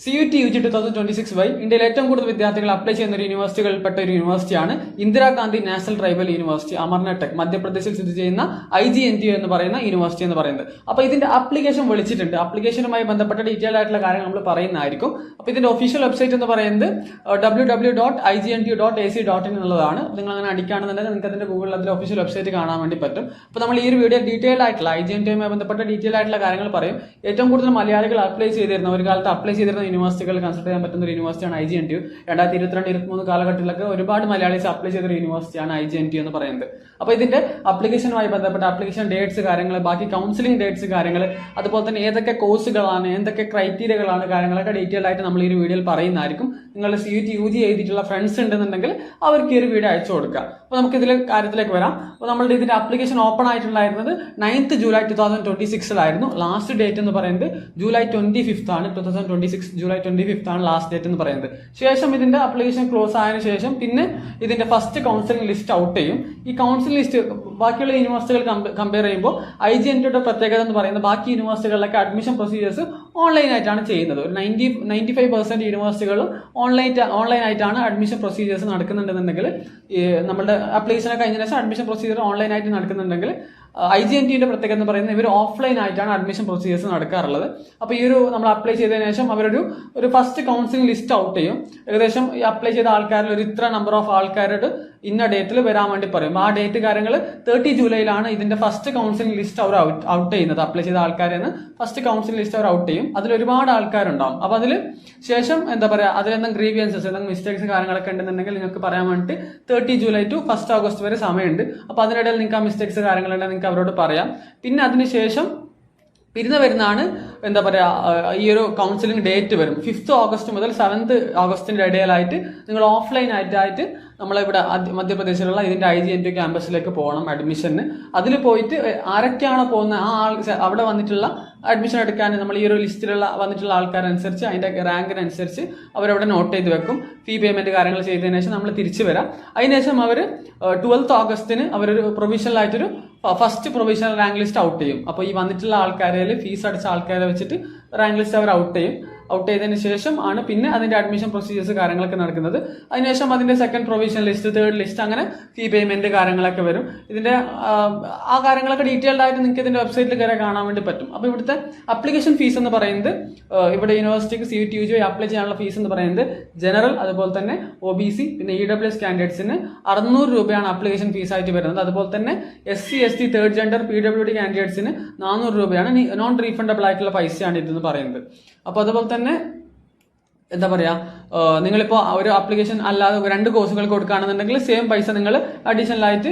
CUT UG 2026 വഴി ഇന്ത്യയിലെ ഏറ്റവും കൂടുതൽ വിദ്യാർത്ഥികൾ അപ്ലൈ ചെയ്യുന്ന ഒരു യൂണിവേഴ്സിറ്റികളിൽപ്പെട്ട ഒരു യൂണിവേഴ്സിറ്റിയാണ് Indira Gandhi national tribal university Amarkantak മധ്യപ്രദേശിൽ സ്ഥിതി ചെയ്യുന്ന IGNTU എന്ന് പറയുന്ന യൂണിവേഴ്സിറ്റി എന്ന് പറയുന്നത്. അപ്പോൾ ഇതിന്റെ ആപ്ലിക്കേഷൻ വിളിച്ചിട്ടുണ്ട്. ആപ്ലിക്കേഷനുമായി ബന്ധപ്പെട്ട ഡീറ്റെയിൽ ആയിട്ടുള്ള കാര്യങ്ങൾ നമ്മൾ പറയുന്നതായിരിക്കും. അപ്പോൾ ഇതിന്റെ ഒഫീഷ്യൽ വെബ്സൈറ്റ് എന്ന് പറയുന്നത് www.igNTU.ac.in എന്നുള്ളതാണ്. നിങ്ങൾ അങ്ങനെ അടിക്കുകയാണെന്നുണ്ടെങ്കിൽ നിങ്ങൾക്ക് അതിന്റെ ഗൂഗിളിൽ അതിന്റെ ഒഫീഷ്യൽ വെബ്സൈറ്റ് കാണാൻ വേണ്ടി പറ്റും. അപ്പോൾ നമ്മൾ ഈ ഒരു വീഡിയോ ഡീറ്റെയിൽ ആയിട്ടുള്ള IGNTUമായി ബന്ധപ്പെട്ട ഡീറ്റെയിൽ ആയിട്ടുള്ള കാര്യങ്ങൾ പറയും. ഏറ്റവും കൂടുതൽ മലയാളികൾ അപ്ലൈ ചെയ്തിരുന്ന ഒരു കാലത്ത് അപ്ലൈ ചെയ്തിരുന്ന യൂണിവേഴ്സിറ്റികൾ കൺസിഡർ ചെയ്യാൻ പറ്റുന്ന ഒരു യൂണിവേഴ്സിറ്റിയാണ് IGNTU. 2022-23 കാലഘട്ടത്തിലൊക്കെ ഒരുപാട് മലയാളീസ് അപ്ലൈ ചെയ്ത ഒരു യൂണിവേഴ്സിറ്റിയാണ് IGNTU എന്ന് പറയുന്നത്. അപ്പോൾ ഇതിന്റെ ആപ്ലിക്കേഷനുമായി ബന്ധപ്പെട്ട ആപ്ലിക്കേഷൻ ഡേറ്റ്സ് കാര്യങ്ങൾ, ബാക്കി കൗൺസിലിംഗ് ഡേറ്റ്സ് കാര്യങ്ങൾ, അതുപോലെ തന്നെ ഏതൊക്കെ കോഴ്സുകളാണ്, എന്തൊക്കെ ക്രൈറ്റീരിയകളാണ് കാര്യങ്ങളൊക്കെ ഡീറ്റെയിൽ ആയിട്ട് നമ്മൾ ഈ ഒരു വീഡിയോയിൽ പറയുന്നതായിരിക്കും. നിങ്ങളുടെ CUT UG എഴുതിയിട്ടുള്ള ഫ്രണ്ട്സ് ഉണ്ടെന്നുണ്ടെങ്കിൽ അവർക്ക് ഈ ഒരു വീഡിയോ അയച്ചു കൊടുക്കുക. അപ്പോൾ നമുക്ക് ഇതിൽ കാര്യത്തിലേക്ക് വരാം. അപ്പോൾ നമ്മളുടെ ഇതിന്റെ ആപ്ലിക്കേഷൻ ഓപ്പൺ ആയിട്ടുണ്ടായിരുന്നത് 9th July 2026 ലാസ്റ്റ് ഡേറ്റ് എന്ന് പറയുന്നത് July 25th ആണ്. 2026 July 25th ആണ് ലാസ്റ്റ് ഡേറ്റ് എന്ന് പറയുന്നത്. ശേഷം ഇതിന്റെ ആപ്ലിക്കേഷൻ ക്ലോസ് ആയതിനു ശേഷം പിന്നെ ഇതിന്റെ ഫസ്റ്റ് കൗൺസിലിംഗ് ലിസ്റ്റ് ഔട്ട് ചെയ്യും. ഈ കൗൺസിലിംഗ് ലിസ്റ്റ് ബാക്കിയുള്ള യൂണിവേഴ്സിറ്റികൾ കമ്പയർ ചെയ്യുമ്പോൾ IGNTUയുടെ പ്രത്യേകത എന്ന് പറയുന്നത് ബാക്കി യൂണിവേഴ്സിറ്റികളിലൊക്കെ അഡ്മിഷൻ പ്രൊസീജിയേഴ്സ് ഓൺലൈൻ ആയിട്ടാണ് ചെയ്യുന്നത്. ഒരു 95% യൂണിവേഴ്സിറ്റികളും ഓൺലൈൻ ആയിട്ടാണ് അഡ്മിഷൻ പ്രൊസീജിയേഴ്സ് നടക്കുന്നുണ്ടെന്നുണ്ടെങ്കിൽ, നമ്മുടെ ആപ്ലിക്കേഷൻ കഴിഞ്ഞ ശേഷം അഡ്മിഷൻ പ്രൊസീജിയർ ഓൺലൈൻ ആയിട്ട് നടക്കുന്നുണ്ടെങ്കിൽ IGNTUന്റെ പ്രത്യേകത എന്ന് പറയുന്നത് ഇവർ ഓഫ്ലൈൻ ആയിട്ടാണ് അഡ്മിഷൻ പ്രൊസീജിയേഴ്സ് നടക്കാറുള്ളത്. അപ്പോൾ ഈ ഒരു നമ്മൾ അപ്ലൈ ചെയ്തതിനു ശേഷം അവരൊരു ഫസ്റ്റ് കൗൺസിലിംഗ് ലിസ്റ്റ് ഔട്ട് ചെയ്യും. ഏകദേശം അപ്ലൈ ചെയ്ത ആൾക്കാരിൽ ഒരു ഇത്ര നമ്പർ ഓഫ് ആൾക്കാരോട് ഇന്ന ഡേറ്റിൽ വരാൻ വേണ്ടി പറയും. ആ ഡേറ്റ് കാര്യങ്ങൾ 30 ജൂലൈയിലാണ് ഇതിന്റെ ഫസ്റ്റ് കൗൺസിലിംഗ് ലിസ്റ്റ് അവർ ഔട്ട് ചെയ്യുന്നത്. അപ്ലൈ ചെയ്ത ആൾക്കാരിൽ നിന്ന് ഫസ്റ്റ് കൗൺസിലിംഗ് ലിസ്റ്റ് അവർ ഔട്ട് ചെയ്യും. അതിൽ ഒരുപാട് ആൾക്കാരുണ്ടാവും. അപ്പോൾ അതിൽ ശേഷം എന്താ പറയുക, അതിലെന്തെങ്കിലും ഗ്രീവിയൻസസ്, എന്തെങ്കിലും മിസ്റ്റേക്സ് കാര്യങ്ങളൊക്കെ ഉണ്ടെന്നുണ്ടെങ്കിൽ നിങ്ങൾക്ക് പറയാൻ വേണ്ടിയിട്ട് 30 ജൂലൈ ടു 1 ഓഗസ്റ്റ് വരെ സമയമുണ്ട്. അപ്പോൾ അതിനിടയിൽ നിങ്ങൾക്ക് ആ മിസ്റ്റേക്സ് കാര്യങ്ങളുണ്ടെങ്കിൽ നിങ്ങൾക്ക് അവരോട് പറയാം. പിന്നെ അതിനുശേഷം വരുന്നതാണ് എന്താ പറയുക, ഈ ഒരു കൗൺസിലിംഗ് ഡേറ്റ് വരും 5th ഓഗസ്റ്റ് മുതൽ 7th ഓഗസ്റ്റിന്റെ ഇടയിലായിട്ട് നിങ്ങൾ ഓഫ്ലൈൻ ആയിട്ട് നമ്മളിവിടെ മധ്യപ്രദേശിലുള്ള ഇതിന്റെ IGNTU ക്യാമ്പസിലേക്ക് പോകണം അഡ്മിഷന്. അതിൽ പോയിട്ട് ആരൊക്കെയാണോ പോകുന്നത് ആ അവിടെ വന്നിട്ടുള്ള അഡ്മിഷൻ എടുക്കാൻ നമ്മൾ ഈ ഒരു ലിസ്റ്റിലുള്ള വന്നിട്ടുള്ള ആൾക്കാരനുസരിച്ച് അതിന്റെ റാങ്കിനനുസരിച്ച് അവരവിടെ നോട്ട് ചെയ്ത് വെക്കും. ഫീ പേയ്മെന്റ് കാര്യങ്ങൾ ചെയ്തതിനു ശേഷം നമ്മൾ തിരിച്ചു വരാം. അതിനുശേഷം അവർ 12th ഓഗസ്റ്റിന് അവരൊരു പ്രൊവിഷണൽ ആയിട്ടൊരു first provisional rank list out ചെയ്യും. അപ്പോൾ ഈ വന്നിട്ടുള്ള ആൾക്കാരിൽ ഫീസ് അടിച്ച ആൾക്കാരെ വെച്ചിട്ട് റാങ്ക് ലിസ്റ്റ് അവർ ഔട്ട് ചെയ്തതിന് ശേഷം ആണ് പിന്നെ അതിന്റെ അഡ്മിഷൻ പ്രൊസീജിയേഴ്സ് കാര്യങ്ങളൊക്കെ നടക്കുന്നത്. അതിനുശേഷം അതിന്റെ second provisional list, third list, അങ്ങനെ ഫീ പേയ്മെന്റ് കാര്യങ്ങളൊക്കെ വരും. ഇതിന്റെ ആ കാര്യങ്ങളൊക്കെ ഡീറ്റെയിൽഡ് ആയിട്ട് നിങ്ങൾക്ക് ഇതിന്റെ വെബ്സൈറ്റിൽ കയറി കാണാൻ വേണ്ടി പറ്റും. അപ്പോൾ ഇവിടുത്തെ അപ്ലിക്കേഷൻ ഫീസ് എന്ന് പറയുന്നത്, ഇവിടെ യൂണിവേഴ്സിറ്റിക്ക് CUT UG അപ്ലൈ ചെയ്യാനുള്ള ഫീസ് എന്ന് പറയുന്നത് ജനറൽ, അതുപോലെ തന്നെ OBC, പിന്നെ EWS കാൻഡിഡേറ്റ്സിന് 600 രൂപയാണ് അപ്ലിക്കേഷൻ ഫീസ് ആയിട്ട് വരുന്നത്. അതുപോലെ തന്നെ SC ST third gender PWD കാൻഡിഡേറ്റ്സിന് 400 രൂപയാണ്. നോൺ റീഫണ്ടബിൾ ആയിട്ടുള്ള പൈസയാണ് ഇതെന്ന് പറയുന്നത്. അപ്പോൾ അതുപോലെ തന്നെ എന്താ പറയാ, നിങ്ങളിപ്പോ ഒരു ആപ്ലിക്കേഷൻ അല്ലാതെ 2 കോഴ്സുകൾ കൊടുക്കുകയാണെന്നുണ്ടെങ്കിൽ സെയിം പൈസ നിങ്ങൾ അഡീഷണൽ ആയിട്ട്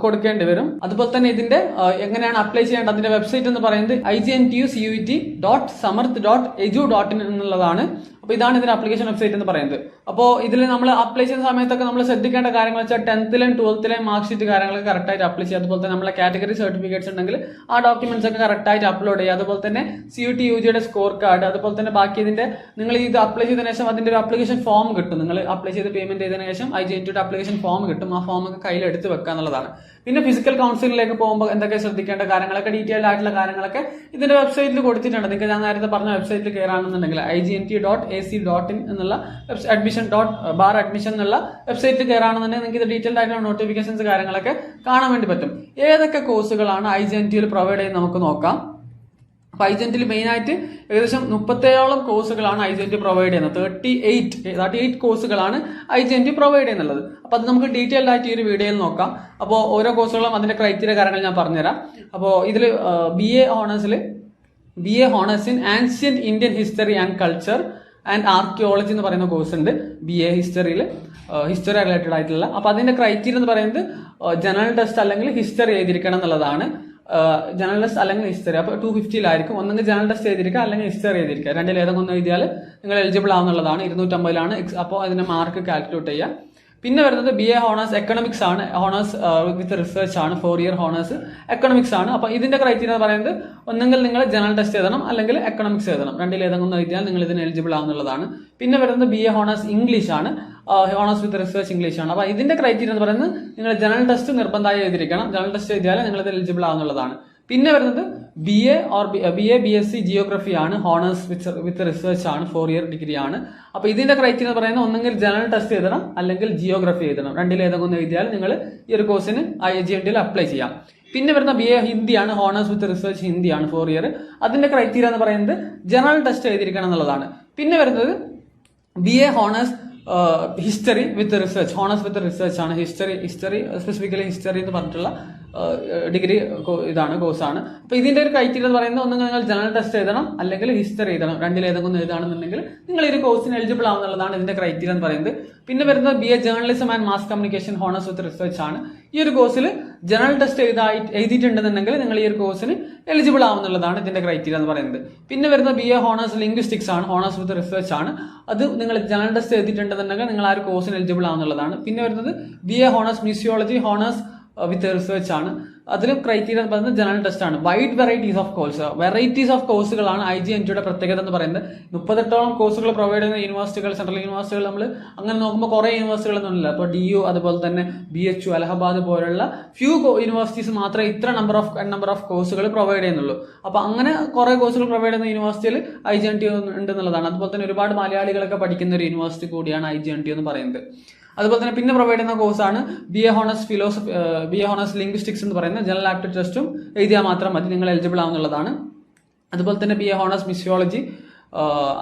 കൊടുക്കേണ്ടി വരും. അതുപോലെ തന്നെ ഇതിന്റെ എങ്ങനെയാണ് അപ്ലൈ ചെയ്യേണ്ടത്, അതിന്റെ വെബ്സൈറ്റ് എന്ന് പറയുന്നത് IGNTUCUT.samarth.edu.in എന്നുള്ളതാണ്. അപ്പോൾ ഇതാണ് ഇതിന്റെ ആപ്ലിക്കേഷൻ വെബ്സൈറ്റ് എന്ന് പറയുന്നത്. അപ്പോൾ ഇതിൽ നമ്മൾ അപ്ലൈ ചെയ്യുന്ന സമയത്തൊക്കെ നമ്മൾ ശ്രദ്ധിക്കേണ്ട കാര്യങ്ങൾ വെച്ചാൽ 10th-ലെയും 12th-ലെയും മാർക്ക് ഷീറ്റ് കാര്യങ്ങളൊക്കെ കറക്റ്റായിട്ട് അപ്ലൈ ചെയ്യുക. അതുപോലെ തന്നെ നമ്മളെ കാറ്റഗറി സർട്ടിഫിക്കറ്റ്സ് ഉണ്ടെങ്കിൽ ആ ഡോക്യുമെന്റ്സ് ഒക്കെ കറക്റ്റായിട്ട് അപ്ലോഡ് ചെയ്യുക. അതുപോലെ തന്നെ CUT UGയുടെ സ്കോർ കാർഡ്, അതുപോലെ തന്നെ ബാക്കി ഇതിന്റെ നിങ്ങൾ ഇത് അപ്ലൈ ചെയ്തതിനു ശേഷം അതിന്റെ ഒരു ആപ്ലിക്കേഷൻ ഫോം കിട്ടും. നിങ്ങൾ അപ്ലൈ ചെയ്ത് പേയ്മെന്റ് ചെയ്തതിനു ശേഷം IGNTUയുടെ ആപ്ലിക്കേഷൻ ഫോം കിട്ടും. ആ ഫോം ഒക്കെ കയ്യിൽ എടുത്ത് വെക്കുക എന്നുള്ളതാണ്. പിന്നെ ഫിസിക്കൽ കൗൺസിലിംഗിലേക്ക് പോകുമ്പോൾ എന്തൊക്കെ ശ്രദ്ധിക്കേണ്ട കാര്യങ്ങളൊക്കെ ഡീറ്റെയിൽഡ് ആയിട്ടുള്ള കാര്യങ്ങളൊക്കെ ഇതിന്റെ വെബ്സൈറ്റിൽ കൊടുത്തിട്ടുണ്ട്. നിങ്ങൾക്ക് ഞാൻ നേരത്തെ പറഞ്ഞ വെബ്സൈറ്റിൽ കയറാണെന്നുണ്ടെങ്കിൽ IGNTU.ac.in എന്നുള്ള അഡ്മിഷൻ എന്നുള്ള വെബ്സൈറ്റിൽ കയറാണെന്നുണ്ടെങ്കിൽ നിങ്ങൾക്ക് ഇത് ഡീറ്റെയിൽഡ് ആയിട്ടുള്ള നോട്ടിഫിക്കേഷൻസ് കാര്യങ്ങളൊക്കെ കാണാൻ വേണ്ടി പറ്റും. ഏതൊക്കെ കോഴ്സുകളാണ് IGNTUയിൽ പ്രൊവൈഡ് ചെയ്യുന്നത് നമുക്ക് നോക്കാം. അപ്പൊ IGNTUയിൽ മെയിൻ ആയിട്ട് ഏകദേശം 37ഓളം കോഴ്സുകളാണ് IGNTU പ്രൊവൈഡ് ചെയ്യുന്നത്. 38 കോഴ്സുകളാണ് IGNTU പ്രൊവൈഡ് ചെയ്യുന്നുള്ളത്. അപ്പൊ അത് നമുക്ക് ഡീറ്റെയിൽഡ് ആയിട്ട് ഈ ഒരു വീഡിയോയിൽ നോക്കാം. അപ്പോൾ ഓരോ കോഴ്സുകളും അതിന്റെ ക്രൈറ്റീരിയ കാര്യങ്ങൾ ഞാൻ പറഞ്ഞുതരാം. അപ്പോൾ ഇതിൽ BA honours in ancient Indian history and culture and archaeology എന്ന് പറയുന്ന കോഴ്സ് ഉണ്ട്. BA ഹിസ്റ്ററിയിൽ ഹിസ്റ്ററി റിലേറ്റഡ് ആയിട്ടുള്ള. അപ്പൊ അതിന്റെ ക്രൈറ്റീരിയ എന്ന് പറയുന്നത് ജനറൽ ടെസ്റ്റ് അല്ലെങ്കിൽ ഹിസ്റ്ററി എഴുതിയിരിക്കണം എന്നുള്ളതാണ്. ജനറൽ ടെസ്റ്റ് അല്ലെങ്കിൽ ഹിസ്റ്ററി. അപ്പോൾ 250 ഒന്നെങ്കിൽ ജനറൽ ടെസ്റ്റ് എഴുതിയിരിക്കുക അല്ലെങ്കിൽ ഹിസ്റ്ററി എഴുതിയിരിക്കുക. രണ്ടിൽ ഏതെങ്കിലും ഒന്ന് എഴുതിയാൽ നിങ്ങൾ എലിജിബിൾ ആവുന്നുള്ളതാണ്. 250 അപ്പോൾ അതിന്റെ മാർക്ക് കാൽക്കുലേറ്റ് ചെയ്യുക. പിന്നെ വരുന്നത് BA ഹോണേഴ്സ് എക്കണോമിക്സ് ആണ്. ഹോണേഴ്സ് വിത്ത് റിസർച്ച് ആണ്. 4 ഇയർ ഹോണേഴ്സ് എക്കണോമിക്സ് ആണ്. അപ്പോൾ ഇതിന്റെ ക്രൈറ്റീരിയ എന്ന് പറയുന്നത് ഒന്നെങ്കിൽ നിങ്ങൾ ജനറൽ ടെസ്റ്റ് എഴുതണം അല്ലെങ്കിൽ എക്കണോമിക്സ് എഴുതണം. രണ്ടിൽ ഏതെങ്കിലും ഒന്ന് എഴുതിയാൽ നിങ്ങൾ ഇതിന് എലിജിബിൾ ആവുന്നുള്ളതാണ്. പിന്നെ വരുന്നത് BA ഹോണേഴ്സ് ഇംഗ്ലീഷ് ആണ്. ഹോണേഴ്സ് വിത്ത് റിസർച്ച് ഇംഗ്ലീഷ് ആണ്. അപ്പോൾ ഇതിന്റെ ക്രൈറ്റീരിയ എന്ന് പറയുന്നത് നിങ്ങൾ ജനറൽ ടെസ്റ്റ് നിർബന്ധമായി എഴുതിയിരിക്കണം. ജനറൽ ടെസ്റ്റ് എഴുതിയാൽ നിങ്ങൾ ഇത് എലിജിബിൾ ആവുന്നുള്ളതാണ്. പിന്നെ വരുന്നത് BSc ജിയോഗ്രഫി ആണ്, ഹോണേഴ്സ് വിത്ത് റിസർച്ച് ആണ്, 4 ഇയർ ഡിഗ്രി ആണ്. അപ്പോൾ ഇതിന്റെ ക്രൈറ്റീരിയ എന്ന് പറയുന്നത് ഒന്നെങ്കിൽ ജനറൽ ടെസ്റ്റ് എഴുതണം അല്ലെങ്കിൽ ജിയോഗ്രഫി എഴുതണം. രണ്ടിലേതെങ്കിലും ഒന്ന് എഴുതിയാൽ നിങ്ങൾ ഈ ഒരു കോഴ്സിന് IGNTയിൽ അപ്ലൈ ചെയ്യാം. പിന്നെ വരുന്ന BA ഹിന്ദിയാണ്, ഹോണേഴ്സ് വിത്ത് റിസർച്ച് ഹിന്ദിയാണ്, 4 ഇയർ. അതിന്റെ ക്രൈറ്റീരിയ എന്ന് പറയുന്നത് ജനറൽ ടെസ്റ്റ് എഴുതിയിരിക്കണം എന്നുള്ളതാണ്. പിന്നെ വരുന്നത് BA honours history with research, honours with research ആണ്. ഹിസ്റ്ററി സ്പെസിഫിക്കലി ഹിസ്റ്ററി എന്ന് പറഞ്ഞിട്ടുള്ള ഡിഗ്രി ഇതാണ് കോഴ്സാണ്. അപ്പോൾ ഇതിന്റെ ഒരു ക്രൈറ്റീരിയ എന്ന് പറയുന്നത് ഒന്നെങ്കിൽ നിങ്ങൾ ജനറൽ ടെസ്റ്റ് എഴുതണം അല്ലെങ്കിൽ ഹിസ്റ്ററി എഴുതണം. രണ്ടിലേതെങ്കിലും ഒന്ന് എഴുതാണെന്നുണ്ടെങ്കിൽ നിങ്ങൾ ഈ ഒരു കോഴ്സിന് എലിജിബിൾ ആവുന്നുള്ളതാണ് ഇതിന്റെ ക്രൈറ്റീരിയ എന്ന് പറയുന്നത്. പിന്നെ വരുന്നത് BA journalism and mass communication, honours with research ആണ്. ഈ ഒരു കോഴ്സിൽ ജനറൽ ടെസ്റ്റ് എഴുതിയിട്ടുണ്ടെന്നുണ്ടെങ്കിൽ നിങ്ങൾ ഈ ഒരു കോഴ്സിന് എലിജിബിൾ ആവുന്നുള്ളതാണ് ഇതിന്റെ ക്രൈറ്റീരിയ എന്ന് പറയുന്നത്. പിന്നെ വരുന്ന BA ഹോണേഴ്സ് ലിംഗ്വിസ്റ്റിക്സ് ആണ്, ഹോണേഴ്സ് വിത്ത് റിസർച്ച് ആണ്. അത് നിങ്ങൾ ജനറൽ ടെസ്റ്റ് എഴുതിയിട്ടുണ്ടെന്നുണ്ടെങ്കിൽ നിങ്ങൾ ആ ഒരു കോഴ്സിന് എലിജിബിൾ ആവുന്നുള്ളതാണ്. പിന്നെ വരുന്നത് BA honours മിസിയോളജി, honours with research ആണ്. അതിലും ക്രൈറ്റീരിയ എന്ന് പറയുന്നത് ജനറൽ ടെസ്റ്റ് ആണ്. വൈഡ് വെറൈറ്റീസ് ഓഫ് കോഴ്സുകളാണ് IGNTയുടെ പ്രത്യേകത എന്ന് പറയുന്നത്. 38ഓളം കോഴ്സുകൾ പ്രൊവൈഡ് ചെയ്യുന്ന യൂണിവേഴ്സിറ്റികൾ, സെൻട്രൽ യൂണിവേഴ്സിറ്റികൾ നമ്മൾ അങ്ങനെ നോക്കുമ്പോൾ കുറേ യൂണിവേഴ്സിറ്റികളൊന്നുമില്ല. അപ്പോൾ DU അതുപോലെ തന്നെ BHU, അലഹബാദ് പോലുള്ള ഫ്യൂ യൂണിവേഴ്സിറ്റീസ് മാത്രമേ ഇത്ര നമ്പർ ഓഫ് കോഴ്സുകൾ പ്രൊവൈഡ് ചെയ്യുന്നുള്ളൂ. അപ്പോൾ അങ്ങനെ കുറേ കോഴ്സുകൾ പ്രൊവൈഡ് ചെയ്യുന്ന യൂണിവേഴ്സിറ്റിയിൽ IGNT ഉണ്ടെന്നുള്ളതാണ്. അതുപോലെ തന്നെ ഒരുപാട് മലയാളികളൊക്കെ പഠിക്കുന്ന ഒരു യൂണിവേഴ്സിറ്റി കൂടിയാണ് IGNT എന്ന് പറയുന്നത്. അതുപോലെ തന്നെ പിന്നെ പ്രൊവൈഡ് ചെയ്യുന്ന കോഴ്സാണ് BA ഹോണേഴ്സ് ലിംഗ്വിസ്റ്റിക്സ് എന്ന് പറയുന്നത്. ജനറൽ ആപ്റ്റിറ്റ്യൂഡ് ടെസ്റ്റും എഴുതിയാൽ മാത്രം മതി, നിങ്ങൾ എലിജിബിൾ ആവുന്നുള്ളതാണ്. അതുപോലെ തന്നെ BA ഹോണേഴ്സ് മിസിയോളജി,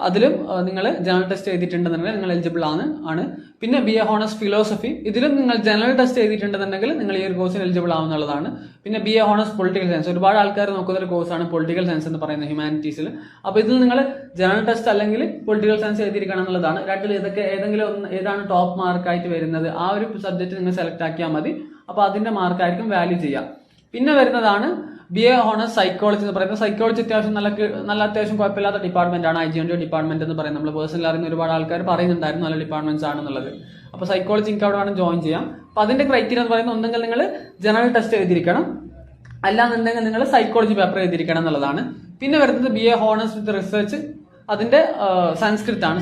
അതിലും നിങ്ങൾ ജനറൽ ടെസ്റ്റ് എഴുതിയിട്ടുണ്ടെന്നുണ്ടെങ്കിൽ നിങ്ങൾ എലിജിബിൾ ആണ്. പിന്നെ BA ഹോണേഴ്സ് ഫിലോസഫി, ഇതിലും നിങ്ങൾ ജനറൽ ടെസ്റ്റ് എഴുതിയിട്ടുണ്ടെന്നുണ്ടെങ്കിൽ നിങ്ങൾ ഈ ഒരു കോഴ്സിന് എലിജിബിൾ ആവുന്നുള്ളതാണ്. പിന്നെ BA ഹോണേഴ്സ് പൊളിറ്റിക്കൽ സയൻസ്, ഒരുപാട് ആൾക്കാർ നോക്കുന്ന ഒരു കോഴ്സാണ് പൊളിറ്റിക്കൽ സയൻസ് എന്ന് പറയുന്നത് ഹ്യൂമാനിറ്റീസിൽ. അപ്പോൾ ഇതിൽ നിങ്ങൾ ജനറൽ ടെസ്റ്റ് അല്ലെങ്കിൽ പൊളിറ്റിക്കൽ സയൻസ് എഴുതിയിരിക്കണം എന്നുള്ളതാണ്. രണ്ടിൽ ഏതാണ് ടോപ്പ് മാർക്കായിട്ട് വരുന്നത് ആ ഒരു സബ്ജക്റ്റ് നിങ്ങൾ സെലക്ട് ആക്കിയാൽ മതി. അപ്പോൾ അതിന്റെ മാർക്കായിരിക്കും വാല്യൂ ചെയ്യാം. പിന്നെ വരുന്നതാണ് BA ഹോണേഴ്സ് സൈക്കോളജി എന്ന് പറയുന്നത്. സൈക്കോളജി അത്യാവശ്യം കുഴപ്പമില്ലാത്ത ഡിപ്പാർട്ട്മെന്റ് ആണ് IGNT ഡിപ്പാർട്ട്മെന്റ് എന്ന് പറയുന്നത്. നമ്മൾ പേഴ്സണലി അറിയുന്ന ഒരുപാട് ആൾക്കാർ പറയുന്നുണ്ടായിരുന്നു നല്ല ഡിപ്പാർട്ട്മെന്റ്സ് ആണെന്നുള്ളത്. അപ്പോൾ സൈക്കോളജി എനിക്ക് അവിടെ വേണം ജോയിൻ ചെയ്യാം. അപ്പോൾ അതിന്റെ ക്രൈറ്റീരിയ എന്ന് പറയുന്നത് ഒന്നെങ്കിൽ നിങ്ങൾ ജനറൽ ടെസ്റ്റ് എഴുതിയിരിക്കണം, അല്ലാന്നുണ്ടെങ്കിൽ നിങ്ങൾ സൈക്കോളജി പേപ്പർ എഴുതിയിരിക്കണം എന്നുള്ളതാണ്. പിന്നെ വരുന്നത് BA ഹോണേഴ്സ് വിത്ത് റിസർച്ച്, അതിന്റെ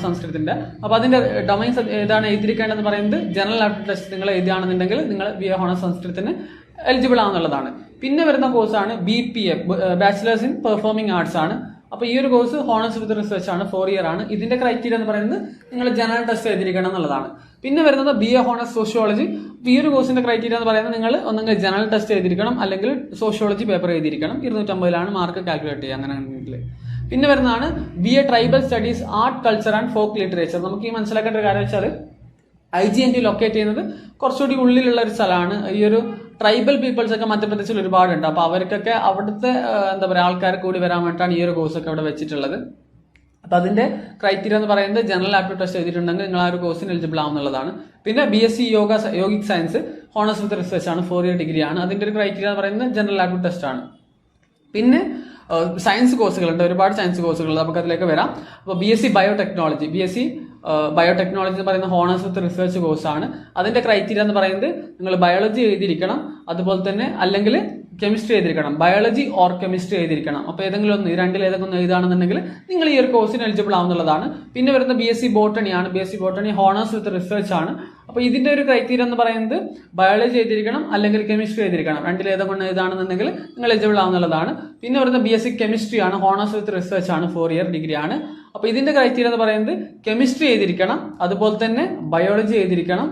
സംസ്കൃതത്തിന്റെ. അപ്പോൾ അതിന്റെ ഡൊമൈൻസ് ഏതാണ് എഴുതിയിരിക്കേണ്ടതെന്ന് പറയുന്നത് ജനറൽ ആപ്റ്റിറ്റ്യൂഡ് ടെസ്റ്റ് നിങ്ങൾ എഴുതിയാണെന്നുണ്ടെങ്കിൽ നിങ്ങൾ BA ഹോണേഴ്സ് സംസ്കൃതത്തിന് എലിജിബിൾ ആവുന്നുള്ളതാണ്. പിന്നെ വരുന്ന കോഴ്സാണ് BPA, bachelors in performing arts ആണ്. അപ്പോൾ ഈ ഒരു കോഴ്സ് ഹോണേഴ്സ് വിത്ത് റിസർച്ച് ആണ്, 4 ഇയർ ആണ്. ഇതിന്റെ ക്രൈറ്റീരിയ എന്ന് പറയുന്നത് നിങ്ങൾ ജനറൽ ടെസ്റ്റ് എഴുതിയിരിക്കണം എന്നുള്ളതാണ്. പിന്നെ വരുന്നത് BA ഹോണേഴ്സ് സോഷ്യോളജി. ഈ ഒരു കോഴ്സിന്റെ ക്രൈറ്റീരിയ എന്ന് പറയുന്നത് നിങ്ങൾ ഒന്നെങ്കിൽ ജനറൽ ടെസ്റ്റ് എഴുതിയിരിക്കണം അല്ലെങ്കിൽ സോഷ്യോളജി പേപ്പർ എഴുതിയിരിക്കണം. 250 മാർക്ക് കാൽക്കുലേറ്റ് ചെയ്യുക അങ്ങനെയാണെങ്കിൽ. പിന്നെ വരുന്നതാണ് BA tribal studies, art, culture and folk literature. നമുക്ക് ഈ മനസ്സിലാക്കേണ്ട ഒരു കാര്യം വെച്ചാൽ IGNT ലൊക്കേറ്റ് ചെയ്യുന്നത് കുറച്ചുകൂടി ഉള്ളിലുള്ള ഒരു സ്ഥലമാണ്. ഈ ഒരു ട്രൈബൽ പീപ്പിൾസ് ഒക്കെ മധ്യപ്രദേശിൽ ഒരുപാടുണ്ട്. അപ്പോൾ അവർക്കൊക്കെ അവിടുത്തെ ആൾക്കാർ കൂടി വരാൻ വേണ്ടിയിട്ടാണ് ഈ ഒരു കോഴ്സൊക്കെ അവിടെ വെച്ചിട്ടുള്ളത്. അപ്പോൾ അതിന്റെ ക്രൈറ്റീരിയ എന്ന് പറയുന്നത് ജനറൽ ആപ്റ്റിറ്റ്യൂഡ് ടെസ്റ്റ് ചെയ്തിട്ടുണ്ടെങ്കിൽ നിങ്ങൾ ആ ഒരു കോഴ്സിന് എലിജിബിൾ ആവുന്നുള്ളതാണ്. പിന്നെ BSc yogic science, honours with research ആണ്, 4 ഇയർ ഡിഗ്രി ആണ്. അതിന്റെ ഒരു ക്രൈറ്റീരിയ എന്ന് പറയുന്നത് ജനറൽ ആപ്റ്റിറ്റ്യൂഡ് ടെസ്റ്റ് ആണ്. പിന്നെ സയൻസ് കോഴ്സുകളുണ്ട്, ഒരുപാട് സയൻസ് കോഴ്സുകൾ, നമുക്ക് അതിലേക്ക് വരാം. അപ്പോൾ BSc ബയോടെക്നോളജി എന്ന് പറയുന്ന ഹോണേഴ്സ് വിത്ത് റിസർച്ച് കോഴ്സാണ്. അതിന്റെ ക്രൈറ്റീരിയ എന്ന് പറയുന്നത് നിങ്ങൾ ബയോളജി എഴുതിയിരിക്കണം, അതുപോലെ തന്നെ അല്ലെങ്കിൽ കെമിസ്ട്രി എഴുതിയിരിക്കണം. ബയോളജി ഓർ കെമിസ്ട്രി എഴുതിയിരിക്കണം. അപ്പോൾ ഏതെങ്കിലും ഒന്ന്, രണ്ടിലേതെങ്കിലും ഒന്ന് എഴുതാണെന്നുണ്ടെങ്കിൽ നിങ്ങൾ ഈ ഒരു കോഴ്സിന് എലിജിബിൾ ആവുന്നുള്ളതാണ്. പിന്നെ വരുന്ന BSc ബോട്ടണി ആണ്. BSc botany honours with research ആണ്. അപ്പോൾ ഇതിന്റെ ഒരു ക്രൈറ്റീരിയ എന്ന് പറയുന്നത് ബയോളജി എഴുതിയിരിക്കണം അല്ലെങ്കിൽ കെമിസ്ട്രി എഴുതിയിരിക്കണം. രണ്ടിലേതെങ്കിലും എഴുതാണെന്നുണ്ടെങ്കിൽ നിങ്ങൾ എലിജിബിൾ ആവുന്നുള്ളതാണ്. പിന്നെ വരുന്ന BSc കെമിസ്ട്രി ആണ്, ഹോണേഴ്സ് വിത്ത് റിസർച്ച് ആണ്, 4 ഇയർ ഡിഗ്രി ആണ്. അപ്പോൾ ഇതിന്റെ ക്രൈറ്റീരിയ എന്ന് പറയുന്നത് കെമിസ്ട്രി എഴുതിയിരിക്കണം, അതുപോലെ തന്നെ ബയോളജി എഴുതിയിരിക്കണം,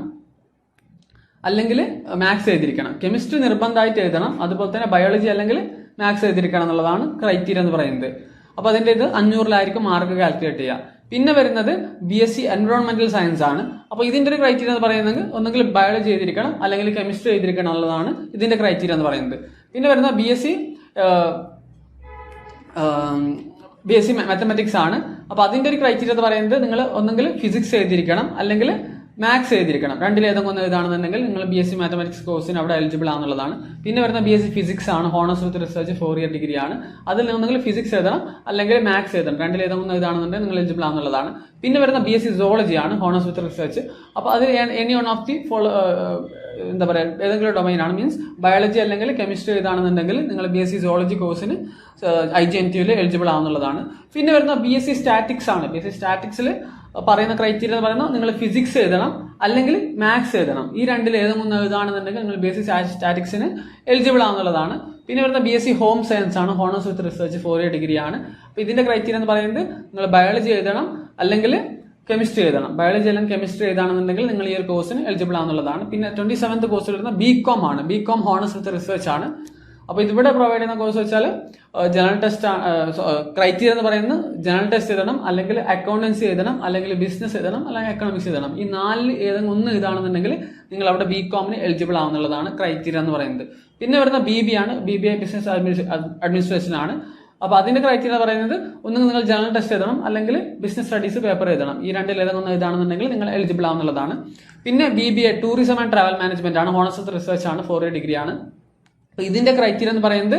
അല്ലെങ്കിൽ മാത്സ് എഴുതിയിരിക്കണം. കെമിസ്ട്രി നിർബന്ധമായിട്ട് എഴുതണം, അതുപോലെ തന്നെ ബയോളജി അല്ലെങ്കിൽ മാത്സ് എഴുതിയിരിക്കണം എന്നുള്ളതാണ് ക്രൈറ്റീരിയ എന്ന് പറയുന്നത്. അപ്പോൾ അതിന്റെ ഇത് 500 മാർക്ക് കാൽക്കുലേറ്റ് ചെയ്യുക. പിന്നെ വരുന്നത് BSc എൻവയോൺമെന്റൽ സയൻസ് ആണ്. അപ്പോൾ ഇതിന്റെ ഒരു ക്രൈറ്റീരിയ എന്ന് പറയുന്നത് ഒന്നെങ്കിൽ ബയോളജി എഴുതിയിരിക്കണം അല്ലെങ്കിൽ കെമിസ്ട്രി എഴുതിയിരിക്കണം എന്നുള്ളതാണ് ഇതിന്റെ ക്രൈറ്റീരിയ എന്ന് പറയുന്നത്. പിന്നെ വരുന്ന BSc മാത്തമാറ്റിക്സ് ആണ്. അപ്പോൾ അതിന്റെ ഒരു ക്രൈറ്റീരിയ എന്ന് പറയുന്നത് നിങ്ങൾ ഒന്നെങ്കിൽ ഫിസിക്സ് എഴുതിയിരിക്കണം അല്ലെങ്കിൽ മാത്സ് എഴുതിയിരിക്കണം. രണ്ടിലേതെങ്കിലും ഒന്ന് എഴുതാണെന്നുണ്ടെങ്കിൽ നിങ്ങൾ BSc മാത്തമാറ്റിക്സ് കോഴ്സിന് അവിടെ എലിജിബിൾ ആണെന്നുള്ളതാണ്. പിന്നെ വരുന്ന BSc ഫിസിക്സ് ആണ്, honours with research, 4 year degree ആണ്. അതിൽ ഒന്നെങ്കിൽ ഫിസിക്സ് എഴുതണം അല്ലെങ്കിൽ മാത്സ് എഴുതണം. രണ്ടിലേതെങ്കിലും ഒന്ന് എഴുതാണെന്നുണ്ടെങ്കിൽ നിങ്ങൾ എലിജിബിൾ ആണെന്നുള്ളതാണ്. പിന്നെ വരുന്ന BSc സുവോളജി ആണ്, ഹോണേഴ്സ് വിത്ത് റിസർച്ച്. അപ്പോൾ അത് എനി വൺ ഓഫ് ദി എന്താ പറയുക ഏതെങ്കിലും ഡൊമൈനാണ്, മീൻസ് ബയോളജി അല്ലെങ്കിൽ കെമിസ്ട്രി ഏതാണെന്നുണ്ടെങ്കിൽ നിങ്ങൾ BSc സുവോളജി കോഴ്സിന് IGNTU എലിജിബിൾ ആവുന്നുള്ളതാണ്. പിന്നെ വരുന്ന BSc സ്റ്റാറ്റിക്സ് ആണ്. BSc സ്റ്റാറ്റിക്സിൽ പറയുന്ന ക്രൈറ്റീരിയ എന്ന് പറയുന്നത് നിങ്ങൾ ഫിസിക്സ് എഴുതണം അല്ലെങ്കിൽ മാത്സ് എഴുതണം. ഈ രണ്ടിൽ ഏതെങ്കിലും എഴുതാണെന്നുണ്ടെങ്കിൽ നിങ്ങൾ BSc സ്റ്റാറ്റിക്സിന് എലിജിബിൾ ആവുന്നുള്ളതാണ്. പിന്നെ വരുന്ന BSc ഹോം സയൻസ് ആണ്, honours with research 4 year degree ആണ്. അപ്പോൾ ഇതിന്റെ ക്രൈറ്റീരിയ എന്ന് പറയുന്നത് നിങ്ങൾ ബയോളജി എഴുതണം അല്ലെങ്കിൽ കെമിസ്ട്രി എഴുതണം. ബയോളജി അല്ലെങ്കിൽ കെമിസ്ട്രി എഴുതാണെന്നുണ്ടെങ്കിൽ നിങ്ങൾ ഈ ഒരു കോഴ്സിന് എലിജിബിൾ ആവുന്നുള്ളതാണ്. പിന്നെ 27th കോഴ്സ് വരുന്ന BCom ആണ്. BCom ഹോണേഴ്സ് വിത്ത് റിസർച്ച് ആണ്. അപ്പോൾ ഇതിവിടെ പ്രൊവൈഡ് ചെയ്യുന്ന കോഴ്സ് വെച്ചാൽ ജനറൽ ടെസ്റ്റ് ക്രൈറ്റീരിയ എന്ന് പറയുന്നത് ജനറൽ ടെസ്റ്റ് എഴുതണം അല്ലെങ്കിൽ അക്കൗണ്ടൻസി എഴുതണം അല്ലെങ്കിൽ ബിസിനസ് എഴുതണം അല്ലെങ്കിൽ എക്കണോമിക്സ് എഴുതണം. ഈ 4 ഏതെങ്കിലും ഒന്ന് എഴുതാണെന്നുണ്ടെങ്കിൽ നിങ്ങൾ അവിടെ BComന് എലിജിബിൾ ആവുന്നുള്ളതാണ് ക്രൈറ്റീരിയ എന്ന് പറയുന്നത്. പിന്നെ വരുന്ന BBA ആണ്. BBA ബിസിനസ് അഡ്മിനിസ്ട്രേഷൻ ആണ്. അപ്പോൾ അതിന്റെ ക്രൈറ്റീരിയ പറയുന്നത് ഒന്ന് നിങ്ങൾ ജനറൽ ടെസ്റ്റ് എഴുതണം അല്ലെങ്കിൽ ബിസിനസ് സ്റ്റഡീസ് പേപ്പർ എഴുതണം. ഈ രണ്ടിൽ ഏതെങ്കിലും ഒന്ന് എഴുതാണെന്നുണ്ടെങ്കിൽ നിങ്ങൾ എലിജിബിൾ ആവുന്നുള്ളതാണ്. പിന്നെ BBA tourism and travel management ആണ്, ഹോണേഴ്സ് വിത്ത് റിസർച്ച് ആണ്, 4 ഇയർ ഡിഗ്രി ആണ്. അപ്പോൾ ഇതിന്റെ ക്രൈറ്റീരിയ എന്ന് പറയുന്നത്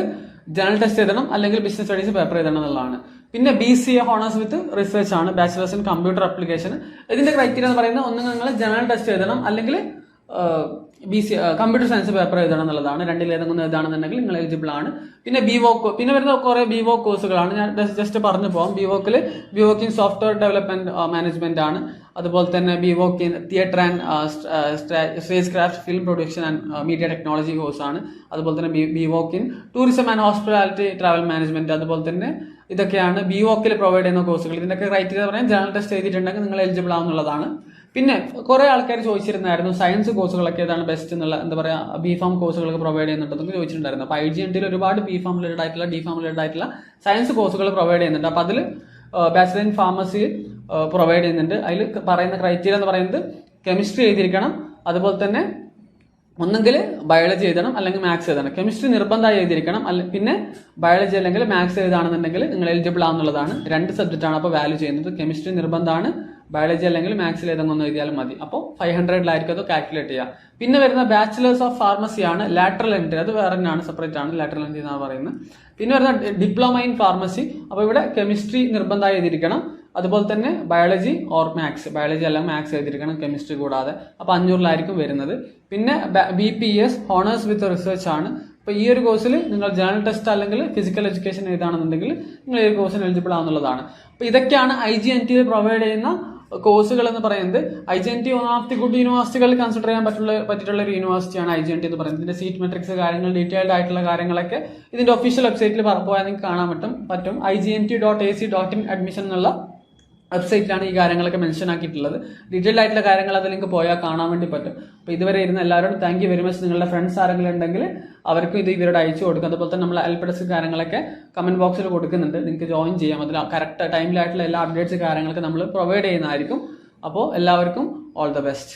ജനറൽ ടെസ്റ്റ് എഴുതണം അല്ലെങ്കിൽ ബിസിനസ് സ്റ്റഡീസ് പേപ്പർ എഴുതണം എന്നുള്ളതാണ്. പിന്നെ BCA ഹോണേഴ്സ് വിത്ത് റിസർച്ച് ആണ്, ബാച്ചിലേഴ്സ് ഇൻ കമ്പ്യൂട്ടർ ആപ്ലിക്കേഷൻ. ഇതിന്റെ ക്രൈറ്റീരിയ എന്ന് പറയുന്നത് ഒന്ന് നിങ്ങൾ ജനറൽ ടെസ്റ്റ് എഴുതണം അല്ലെങ്കിൽ കമ്പ്യൂട്ടർ സയൻസ് പേപ്പർ എഴുതണം എന്നുള്ളതാണ്. രണ്ടിൽ ഏതെങ്കിലും എഴുതാണെന്നുണ്ടെങ്കിൽ നിങ്ങൾ എലിജിബിൾ ആണ്. പിന്നെ BVOC, പിന്നെ വരുന്ന കുറെ BVOC കോഴ്സുകളാണ്. ഞാൻ ജസ്റ്റ് പറഞ്ഞു പോകാം. BVOC in software development management ആണ്. അതുപോലെ തന്നെ BVOC in theatre and stage craft film production and media technology course ആണ്. അതുപോലെ തന്നെ BVOC in tourism and hospitality travel management. അതുപോലെ തന്നെ ഇതൊക്കെയാണ് BVOCൽ പ്രൊവൈഡ് ചെയ്യുന്ന കോഴ്സുകൾ. ഇതിന്റെയൊക്കെ ക്രൈറ്റീരിയ പറയാൻ ജനറൽ ടെസ്റ്റ് എഴുതിയിട്ടുണ്ടെങ്കിൽ നിങ്ങൾ എലിജിബിൾ ആവുന്നുള്ളതാണ്. പിന്നെ കുറെ ആൾക്കാർ ചോദിച്ചിരുന്നായിരുന്നു സയൻസ് കോഴ്സുകളൊക്കെ ഏതാണ് ബെസ്റ്റ് എന്നുള്ള, എന്താ പറയുക BPharm കോഴ്സുകളൊക്കെ പ്രൊവൈഡ് ചെയ്യുന്നുണ്ടെന്നൊക്കെ ചോദിച്ചിട്ടുണ്ടായിരുന്നു. അപ്പോൾ IGNTയിൽ ഒരുപാട് BPharm റിലേറ്റഡ് ആയിട്ടുള്ള DPharm റിലേറ്റഡ് ആയിട്ടുള്ള സയൻസ് കോഴ്സുകൾ പ്രൊവൈഡ് ചെയ്യുന്നുണ്ട്. അപ്പോൾ അതിൽ ബാച്ചിലർ ഇൻ ഫാർമസി പ്രൊവൈഡ് ചെയ്യുന്നുണ്ട്. അതിൽ പറയുന്ന ക്രൈറ്റീരിയ എന്ന് പറയുന്നത് കെമിസ്ട്രി എഴുതിയിരിക്കണം, അതുപോലെ തന്നെ ഒന്നെങ്കിൽ ബയോളജി എഴുതണം അല്ലെങ്കിൽ മാത്സ് എഴുതണം. കെമിസ്ട്രി നിർബന്ധമായി എഴുതിയിരിക്കണം. പിന്നെ ബയോളജി അല്ലെങ്കിൽ മാത്സ് എഴുതാണെന്നുണ്ടെങ്കിൽ നിങ്ങൾ എലിജിബിൾ ആവുന്നുള്ളതാണ്. 2 സബ്ജക്റ്റ് ആണ് അപ്പോൾ വാല്യൂ ചെയ്യുന്നത്. കെമിസ്ട്രി നിർബന്ധമാണ്, ബയോളജി അല്ലെങ്കിൽ മാത്സിൽ ഏതെങ്കിലും ഒന്ന് എഴുതിയാലും മതി. അപ്പോൾ 500 അത് കാൽക്കുലേറ്റ് ചെയ്യുക. പിന്നെ വരുന്ന ബാച്ചിലേഴ്സ് ഓഫ് ഫാർമസി ആണ്, ലാറ്ററൽ എൻട്രി. അത് വേറെ തന്നെയാണ്, സെപ്പറേറ്റ് ആണ് ലാറ്ററൽ എൻട്രി എന്നാണ് പറയുന്നത്. പിന്നെ വരുന്ന ഡിപ്ലോമ ഇൻ ഫാർമസി. അപ്പോൾ ഇവിടെ കെമിസ്ട്രി നിർബന്ധമായി എഴുതിയിരിക്കണം, അതുപോലെ തന്നെ ബയോളജി ഓർ മാത്സ്, ബയോളജി അല്ലെങ്കിൽ മാത്സ് എഴുതിയിരിക്കണം കെമിസ്ട്രി കൂടാതെ. അപ്പോൾ 500 വരുന്നത്. പിന്നെ BPS ഹോണേഴ്സ് വിത്ത് റിസർച്ച് ആണ്. അപ്പോൾ ഈ ഒരു കോഴ്സിൽ നിങ്ങൾ ജനറൽ ടെസ്റ്റ് അല്ലെങ്കിൽ ഫിസിക്കൽ എഡ്യൂക്കേഷൻ എഴുതാണെന്നുണ്ടെങ്കിൽ നിങ്ങൾ ഈ ഒരു കോഴ്സിന് എലിജിബിൾ ആവുന്നുള്ളതാണ്. അപ്പോൾ ഇതൊക്കെയാണ് IGNTയിൽ പ്രൊവൈഡ് ചെയ്യുന്ന കോഴ്സുകൾ എന്ന് പറയുന്നത്. IGNT one of the good യൂണിവേഴ്സിറ്റികളിൽ കൺസിഡർ ചെയ്യാൻ പറ്റിയിട്ടുള്ള ഒരു യൂണിവേഴ്സിറ്റിയാണ് IGNT എന്ന് പറയുന്നത്. ഇതിന്റെ സീറ്റ് മെട്രിക്സ് കാര്യങ്ങൾ ഡീറ്റെയിൽഡ് ആയിട്ടുള്ള കാര്യങ്ങളൊക്കെ ഇതിന്റെ ഒഫീഷ്യൽ വെബ്സൈറ്റിൽ പോയാൽ നിങ്ങൾക്ക് കാണാൻ പറ്റും. IGNT.ac.in അഡ്മിഷൻ എന്നുള്ള വെബ്സൈറ്റിലാണ് ഈ കാര്യങ്ങളൊക്കെ മെൻഷൻ ആക്കിയിട്ടുള്ളത്. ഡീറ്റെയിൽഡ് ആയിട്ടുള്ള കാര്യങ്ങൾ അതിൽ നിങ്ങൾക്ക് പോയാൽ കാണാൻ വേണ്ടി പറ്റും. അപ്പോൾ ഇതുവരെ ഇരുന്ന എല്ലാവരോടും താങ്ക് യു വെരി മച്ച്. നിങ്ങളുടെ ഫ്രണ്ട്സ് ആരെങ്കിലും ഉണ്ടെങ്കിൽ അവർക്കും ഇത് ഇവരോട് അയച്ചു കൊടുക്കുക. അതുപോലെ തന്നെ നമ്മൾ ഹെൽപ്പ് കാര്യങ്ങളൊക്കെ കമന്റ് ബോക്സിൽ കൊടുക്കുന്നുണ്ട്, നിങ്ങൾക്ക് ജോയിൻ ചെയ്യാം. അതിൽ കറക്റ്റ് ടൈമിലായിട്ടുള്ള എല്ലാ അപ്ഡേറ്റ്സ് കാര്യങ്ങളൊക്കെ നമ്മൾ പ്രൊവൈഡ് ചെയ്യുന്നതായിരിക്കും. അപ്പോൾ എല്ലാവർക്കും ഓൾ ദ ബെസ്റ്റ്.